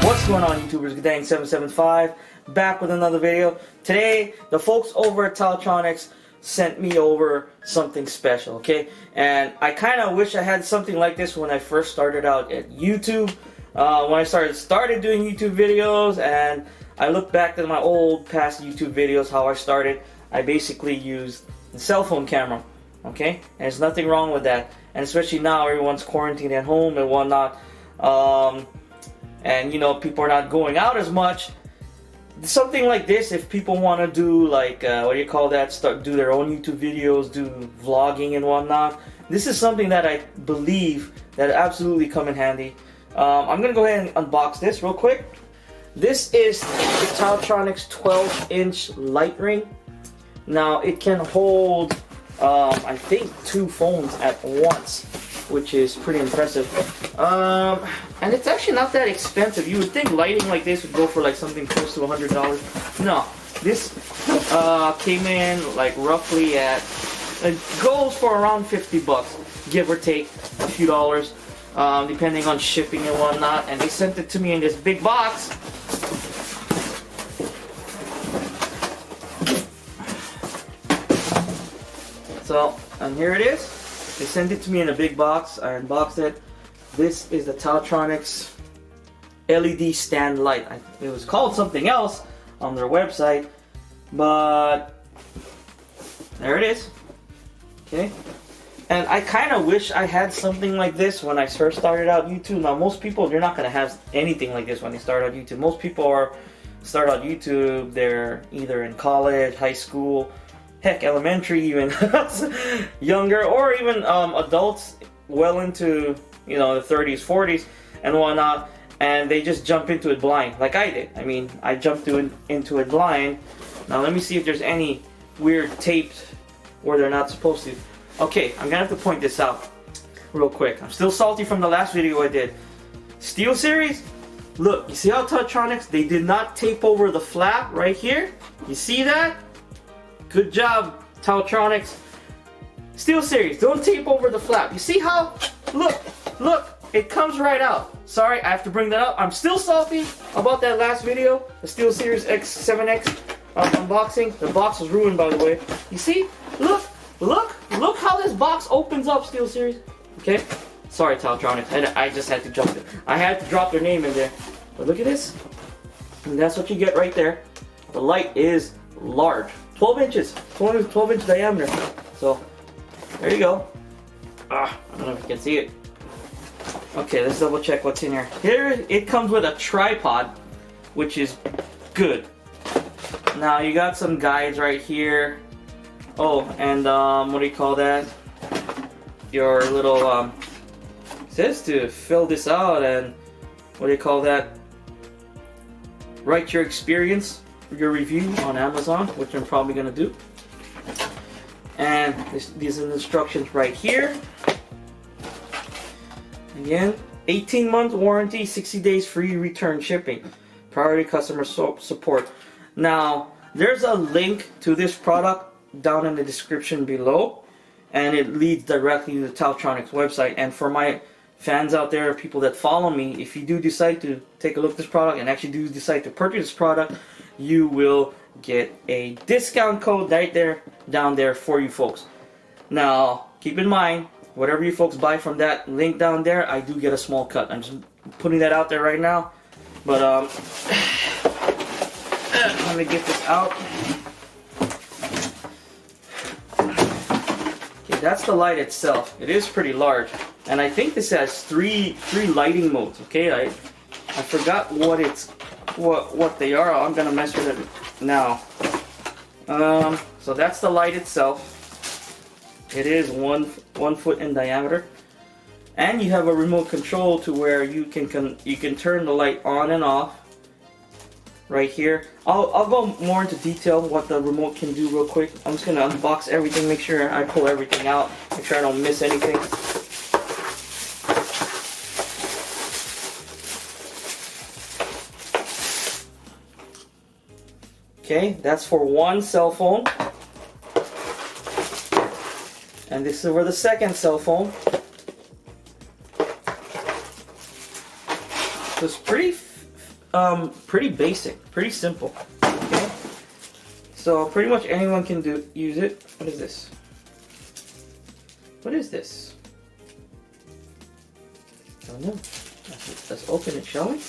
What's going on, YouTubers? Guddang 775 back with another video. Today, the folks over at TaoTronics sent me over something special, okay? And I kind of wish I had something like this when I first started out at YouTube. When I started doing YouTube videos, and I look back at my old past YouTube videos, how I started, I basically used the cell phone camera, okay? And there's nothing wrong with that. And especially now, everyone's quarantined at home and whatnot. And you know, people are not going out as much. Something like this, if people want to do like what do you call that, do their own YouTube videos, do vlogging and whatnot, this is something that I believe that absolutely come in handy. I'm gonna go ahead and unbox this real quick. This is the TaoTronics 12-inch light ring. Now it can hold I think 2 phones at once, which is pretty impressive. And it's actually not that expensive. You would think lighting like this would go for like something close to $100. No, this came in like roughly at, it goes for around 50 bucks, give or take a few dollars, depending on shipping and whatnot. And they sent it to me in this big box. So, and here it is. They sent it to me in a big box. I unboxed it. This is the TaoTronics LED stand light. It was called something else on their website, but there it is. Okay. And I kind of wish I had something like this when I first started out YouTube. Now, most people, they're not going to have anything like this when they start out YouTube. Most people start out YouTube, they're either in college, high school, heck, elementary even, younger, or even adults well into, you know, the 30s, 40s and whatnot, and they just jump into it blind, like I did. I mean, I jumped into it blind. Now let me see if there's any weird tapes where they're not supposed to. Okay, I'm gonna have to point this out real quick. I'm still salty from the last video I did. Steel Series, look, you see how TaoTronics, they did not tape over the flap right here? You see that? Good job, TaoTronics. Steel Series, don't tape over the flap. You see how? Look, it comes right out. Sorry, I have to bring that up. I'm still salty about that last video, the Steel Series X7X unboxing. The box was ruined, by the way. You see? Look how this box opens up, Steel Series. Okay? Sorry, TaoTronics. I just had to jump it. I had to drop their name in there. But look at this. And that's what you get right there. The light is large. 12 inches. 12-inch diameter. So, there you go. I don't know if you can see it. Okay, let's double check what's in here. Here it comes with a tripod, which is good. Now you got some guides right here. Oh, and what do you call that? Your little it says to fill this out, and what do you call that? Write your experience, your review on Amazon, which I'm probably gonna do. And these are the instructions right here. Again, 18 months warranty, 60 days free return shipping, priority customer support. Now, there's a link to this product down in the description below, and it leads directly to the TaoTronics website. And for my fans out there, people that follow me, if you do decide to take a look at this product and actually do decide to purchase this product, you will get a discount code right there, down there for you folks. Now, keep in mind, whatever you folks buy from that link down there, I do get a small cut. I'm just putting that out there right now. But let me get this out. Okay, that's the light itself. It is pretty large, and I think this has three lighting modes. Okay, I forgot what they are. I'm gonna mess with it now. So that's the light itself. It is one foot in diameter, and you have a remote control to where you can turn the light on and off right here. I'll go more into detail what the remote can do real quick. I'm just gonna unbox everything, make sure I pull everything out, make sure I don't miss anything. Okay, that's for one cell phone. And this is for the second cell phone. So it's pretty basic, pretty simple. Okay, so pretty much anyone can use it. What is this? What is this? I don't know. Let's open it, shall we?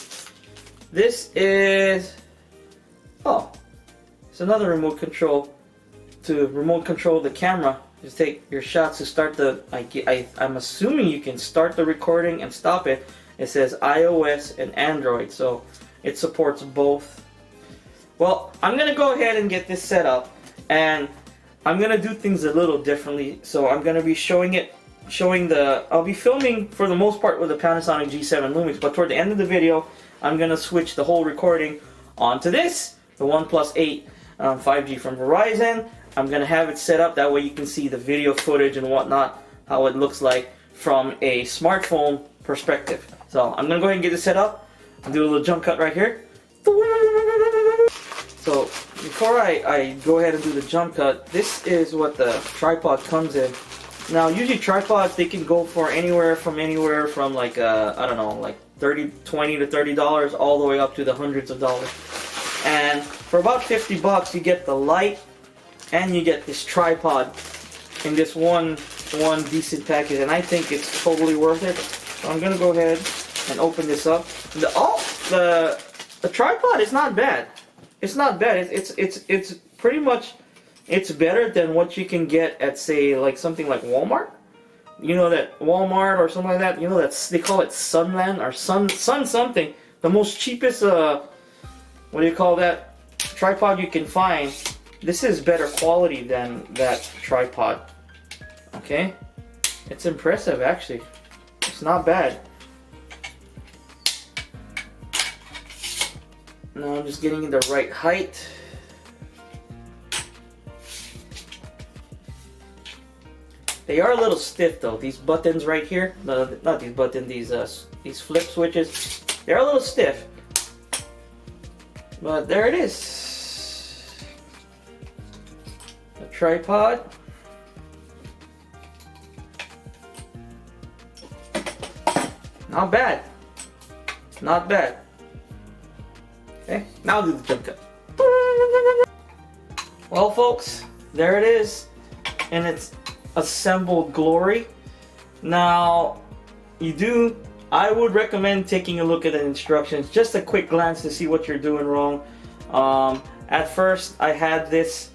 This is, oh, it's another remote control to remote control the camera. Just take your shots to start the, I'm assuming you can start the recording and stop it. It says iOS and Android, so it supports both. Well, I'm gonna go ahead and get this set up, and I'm gonna do things a little differently. So I'm gonna be I'll be filming for the most part with the Panasonic G7 Lumix, but toward the end of the video, I'm gonna switch the whole recording onto this, the OnePlus 8 5G from Verizon. I'm gonna have it set up that way you can see the video footage and whatnot, how it looks like from a smartphone perspective. So I'm gonna go ahead and get this set up. I'll do a little jump cut right here. So before I go ahead and do the jump cut, this is what the tripod comes in. Now usually tripods, they can go for anywhere from like I don't know, like $20 to $30 all the way up to the hundreds of dollars. And for about $50 you get the light and you get this tripod in this one decent package, and I think it's totally worth it. So I'm gonna go ahead and open this up. The tripod is not bad. It's not bad. It's pretty much, it's better than what you can get at, say, like something like Walmart. You know, that Walmart or something like that. You know, that's, they call it Sunland or Sun something. The most cheapest what do you call that, tripod you can find. This is better quality than that tripod. Okay, it's impressive actually. It's not bad. Now I'm just getting the right height. They are a little stiff though. These buttons right here, not these buttons, these flip switches, they're a little stiff. But there it is. The tripod. Not bad. Not bad. Okay, now I'll do the jump cut. Well folks, there it is in its assembled glory. Now, I would recommend taking a look at the instructions, just a quick glance to see what you're doing wrong. At first I had this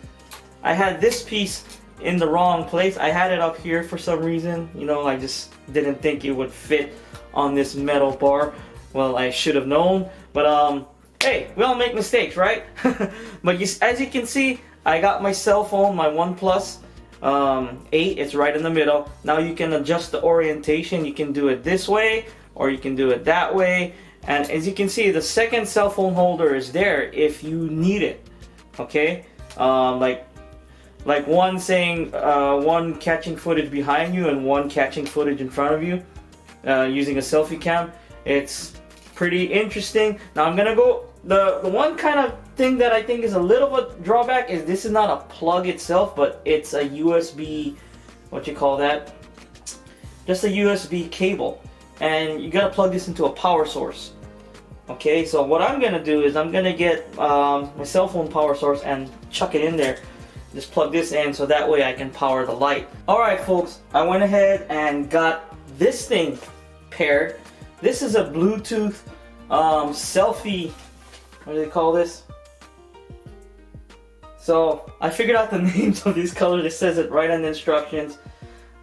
piece in the wrong place. I had it up here for some reason. You know, I just didn't think it would fit on this metal bar. Well, I should have known, but hey, we all make mistakes, right? But as you can see, I got my cell phone, my OnePlus 8, it's right in the middle. Now you can adjust the orientation. You can do it this way or you can do it that way, and as you can see, the second cell phone holder is there if you need it. Okay, like one saying one catching footage behind you and one catching footage in front of you using a selfie cam. It's pretty interesting. Now I'm gonna go, the one kind of thing that I think is a little bit drawback is this is not a plug itself, but it's a USB, what you call that, just a USB cable, and you gotta plug this into a power source. Okay, so what I'm gonna do is I'm gonna get my cell phone power source and chuck it in there. Just plug this in so that way I can power the light. Alright folks, I went ahead and got this thing paired. This is a Bluetooth selfie, what do they call this? So I figured out the names of these colors. It says it right on the instructions.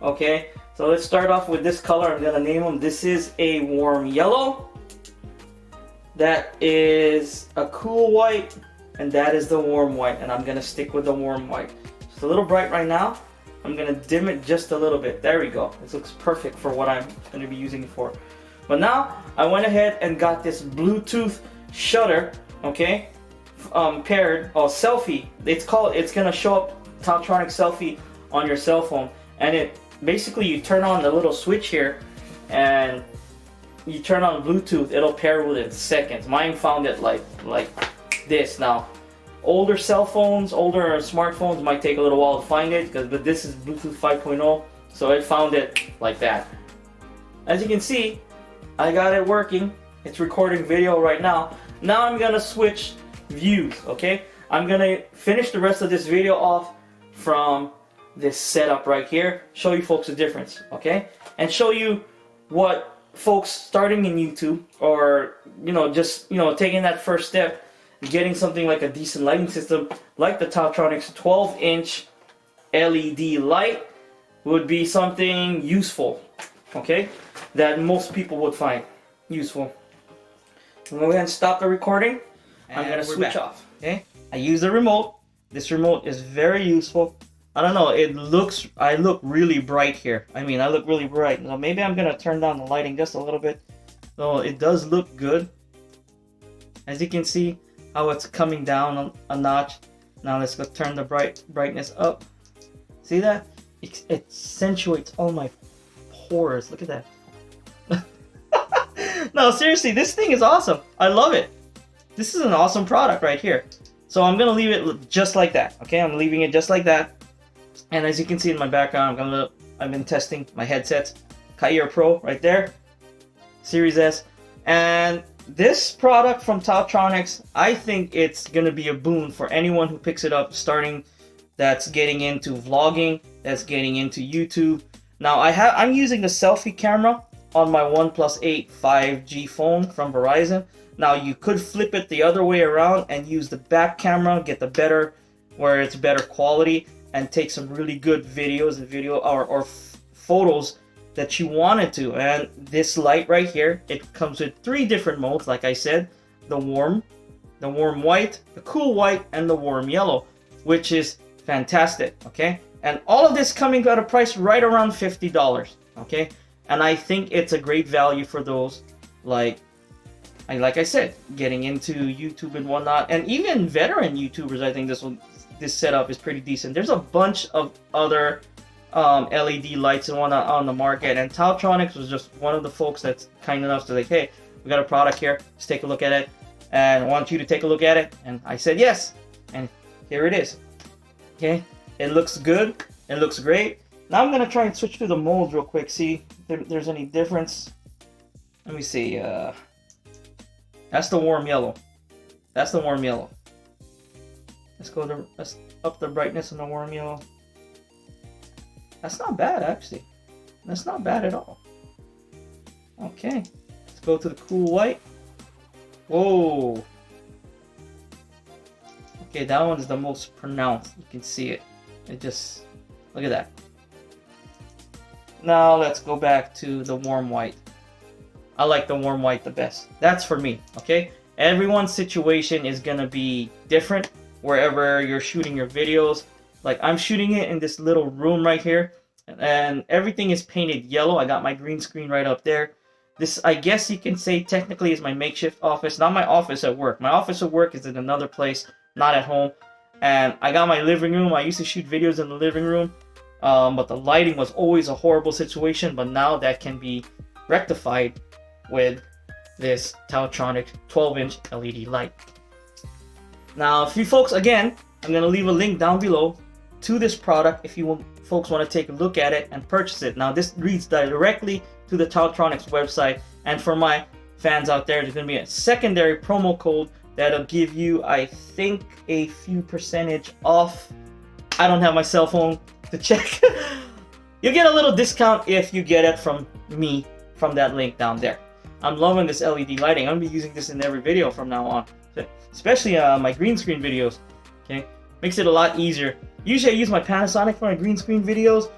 Okay, so let's start off with this color. I'm gonna name them. This is a warm yellow, that is a cool white, and that is the warm white, and I'm gonna stick with the warm white. It's a little bright right now. I'm gonna dim it just a little bit. There we go. This looks perfect for what I'm gonna be using it for. But now I went ahead and got this Bluetooth shutter, okay, paired, or selfie. It's gonna show up TaoTronics selfie on your cell phone, and it basically, you turn on the little switch here and you turn on Bluetooth. It'll pair within seconds. Mine found it like this. Now older cell phones, older smartphones might take a little while to find it, but this is Bluetooth 5.0, so it found it like that. As you can see, I got it working. It's recording video right now. Now I'm gonna switch views, okay? I'm gonna finish the rest of this video off from this setup right here, show you folks the difference, okay? And show you what folks starting in YouTube, or just taking that first step, getting something like a decent lighting system like the TaoTronics 12-inch LED light would be something useful, okay? That most people would find useful. I'm gonna go ahead and stop the recording. I'm gonna switch off, okay? I use the remote. This remote is very useful. I don't know, I look really bright here. I mean, I look really bright. So maybe I'm gonna turn down the lighting just a little bit. So it does look good. As you can see how it's coming down a notch. Now let's go turn the brightness up. See that? It accentuates all my pores. Look at that. No, seriously, this thing is awesome. I love it. This is an awesome product right here. So I'm gonna leave it just like that. Okay, I'm leaving it just like that. And as you can see in my background, I've been testing my headsets. Kair Pro right there, Series S, and this product from TaoTronics, I think it's gonna be a boon for anyone who picks it up, that's getting into vlogging, that's getting into YouTube. Now I'm using the selfie camera on my OnePlus 8 5G phone from Verizon. Now you could flip it the other way around and use the back camera, get the where it's better quality, and take some really good videos or photos that you wanted to. And this light right here, it comes with 3 different modes, like I said: the warm white, the cool white, and the warm yellow, which is fantastic. Okay, and all of this coming at a price right around $50. Okay, and I think it's a great value for those like I said, getting into YouTube and whatnot, and even veteran YouTubers. I think this setup is pretty decent. There's a bunch of other LED lights and whatnot on the market, and TaoTronics was just one of the folks that's kind enough to like, hey, we got a product here, let's take a look at it, and I want you to take a look at it. And I said yes, and here it is. Okay, it looks good, it looks great. Now I'm gonna try and switch to the modes real quick, see if there's any difference. Let me see. That's the warm yellow. That's the warm yellow. Let's up the brightness on the warm yellow. That's not bad, actually. That's not bad at all. Okay, let's go to the cool white. Whoa. Okay, that one's the most pronounced. You can see it. Look at that. Now let's go back to the warm white. I like the warm white the best. That's for me, okay? Everyone's situation is gonna be different wherever you're shooting your videos. Like, I'm shooting it in this little room right here, and everything is painted yellow. I got my green screen right up there. This, I guess you can say, technically is my makeshift office. Not my office at work. My office at work is in another place, not at home. And I got my living room. I used to shoot videos in the living room, but the lighting was always a horrible situation. But now that can be rectified with this TaoTronics 12-inch LED light. Now, if you folks, again, I'm going to leave a link down below to this product if you folks want to take a look at it and purchase it. Now, this leads directly to the TaoTronics website, and for my fans out there, there's going to be a secondary promo code that'll give you, I think, a few percentage off. I don't have my cell phone to check. You'll get a little discount if you get it from me from that link down there. I'm loving this LED lighting. I'm going to be using this in every video from now on, especially my green screen videos. Okay, makes it a lot easier. Usually I use my Panasonic for my green screen videos,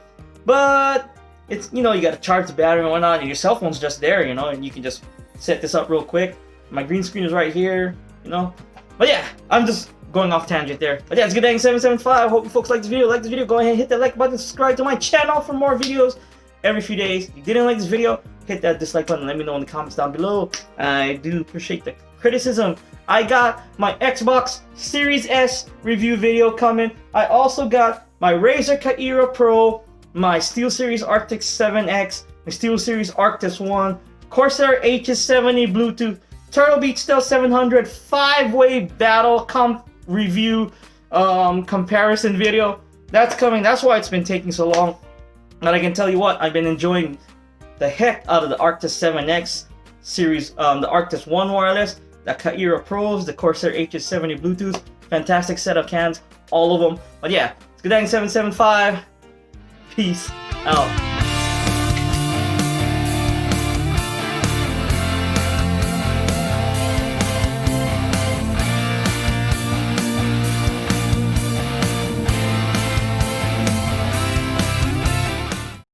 but it's, you got to charge the battery and whatnot, and your cell phone's just there, and you can just set this up real quick. My green screen is right here, But yeah, I'm just going off tangent there. But yeah, it's Guddang 775. Hope you folks like this video. Like this video, go ahead, hit that like button, subscribe to my channel for more videos every few days. If you didn't like this video, hit that dislike button. Let me know in the comments down below. I do appreciate the criticism. I got my Xbox Series S review video coming. I also got my Razer Kaira Pro, my SteelSeries Arctis 7X, my SteelSeries Arctis 1, Corsair HS70 Bluetooth, Turtle Beach Stealth 700 5-way battle review comparison video. That's coming. That's why it's been taking so long. But I can tell you what, I've been enjoying the heck out of the Arctis 7X series, the Arctis 1 wireless. the Kaira Pros, the Corsair HS70 Bluetooth. Fantastic set of cans, all of them. But yeah, it's Guddang 775. Peace out.